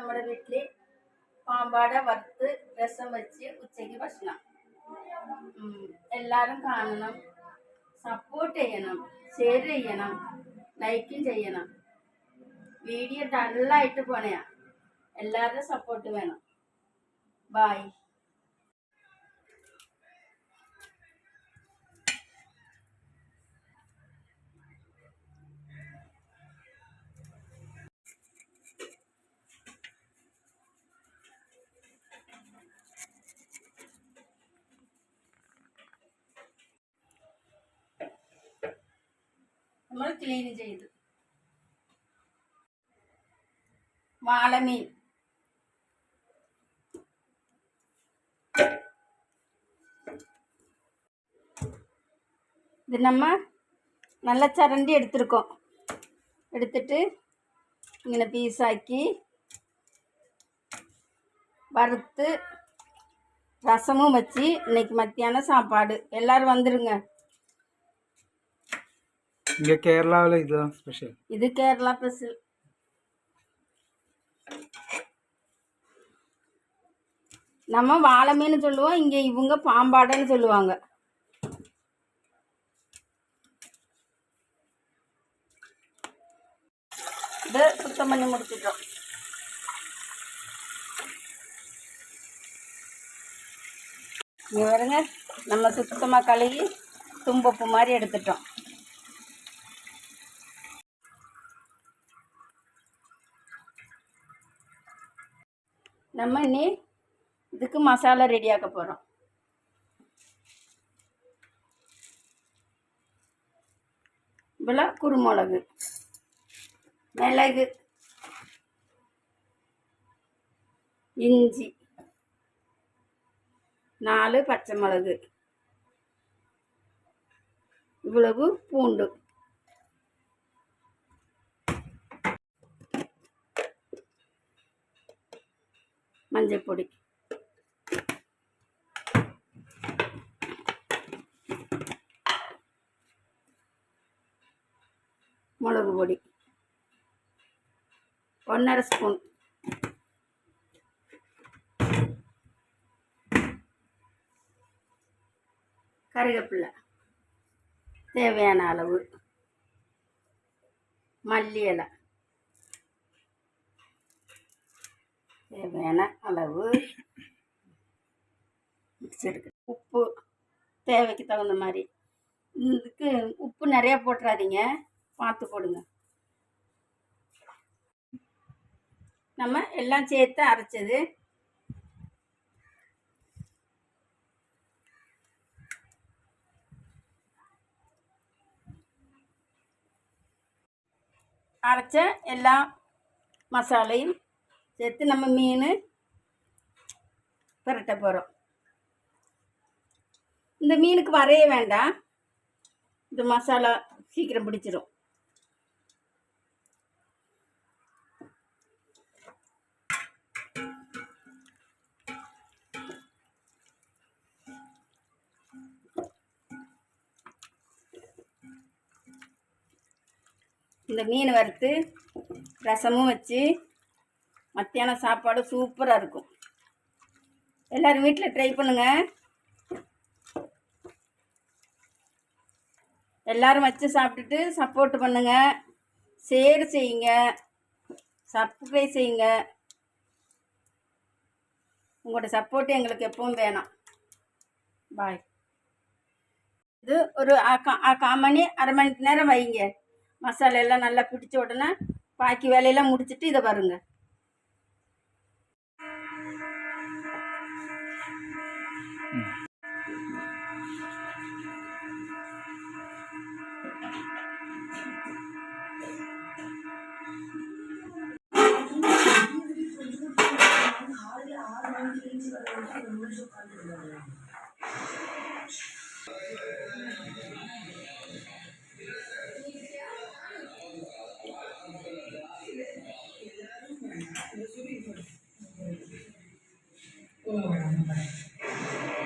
നമ്മുടെ വീട്ടിൽ പാമ്പാട വറുത്ത് രസം വെച്ച് ഉച്ചയ്ക്ക് ഭക്ഷണം. എല്ലാവരും കാണണം, സപ്പോർട്ട് ചെയ്യണം, ഷെയർ ചെയ്യണം, ലൈക്കും ചെയ്യണം. വീഡിയോ ഡള്ളായിട്ട് പോണയാ. എല്ലാവരും സപ്പോർട്ട് വേണം. ബായ്. നമ്മൾ ക്ലീൻ ചെയ്ത് വാളമീൻ இது நம்ம நல்லா சரண்டி எடுத்துருக்கோம். எடுத்துட்டு இங்கே பீஸாக்கி வறுத்து ரசமும் வச்சு இன்னைக்கு மத்தியானம் சாப்பாடு. எல்லாரும் வந்துருங்க. இங்கே கேரளாவில் இதுதான் ஸ்பெஷல். இது கேரளா ஸ்பெஷல். நம்ம வாழை மீன் சொல்லுவோம், இங்கே இவங்க பாம்பாடைன்னு சொல்லுவாங்க. இதை சுத்தம் பண்ணி முடிச்சிட்டோம். இங்கே வருங்க, நம்ம சுத்தமாக கழுவி தும்பப்பு மாதிரி எடுத்துட்டோம். நம்ம இனி இதுக்கு மசாலா ரெடியாக்க போகிறோம். இவ்வளோ குருமிளகு, மிளகு, இஞ்சி, 4 பச்சை மிளகு, இவ்வளவு பூண்டு, மஞ்சள் பொடி, மிளகு பொடி 1½ ஸ்பூன், கருவேப்பிலை தேவையான அளவு, மல்லி இலை தேவையான அளவு, உப்பு தேவைக்கு தகுந்த மாதிரி. இதுக்கு உப்பு நிறையா போட்டுறாதீங்க, பார்த்து போடுங்க. நம்ம எல்லாம் சேர்த்து அரைச்சது. அரைச்ச எல்லா மசாலையும் சேர்த்து நம்ம மீன் புரட்ட போகிறோம். இந்த மீனுக்கு வரைய வேண்டாம், இந்த மசாலா சீக்கிரம் பிடிச்சிரும். இந்த மீன் வறுத்து ரசமும் வச்சு மத்தியானம் சாப்பாடு சூப்பராக இருக்கும். எல்லோரும் வீட்டில் ட்ரை பண்ணுங்கள். எல்லோரும் வச்சு சாப்பிட்டுட்டு சப்போர்ட் பண்ணுங்கள், ஷேர் செய்யுங்க, சப்ஸ்கிரைப் செய்யுங்க. உங்களோட சப்போர்ட் எங்களுக்கு எப்பவும் வேணும். பாய். இது ஒரு 1/4 மணி 1/2 மணி நேரம் வைங்க. மசாலா எல்லாம் நல்லா பிடிச்ச உடனே பாக்கி வேலையெல்லாம் முடிச்சுட்டு இதை பாருங்க.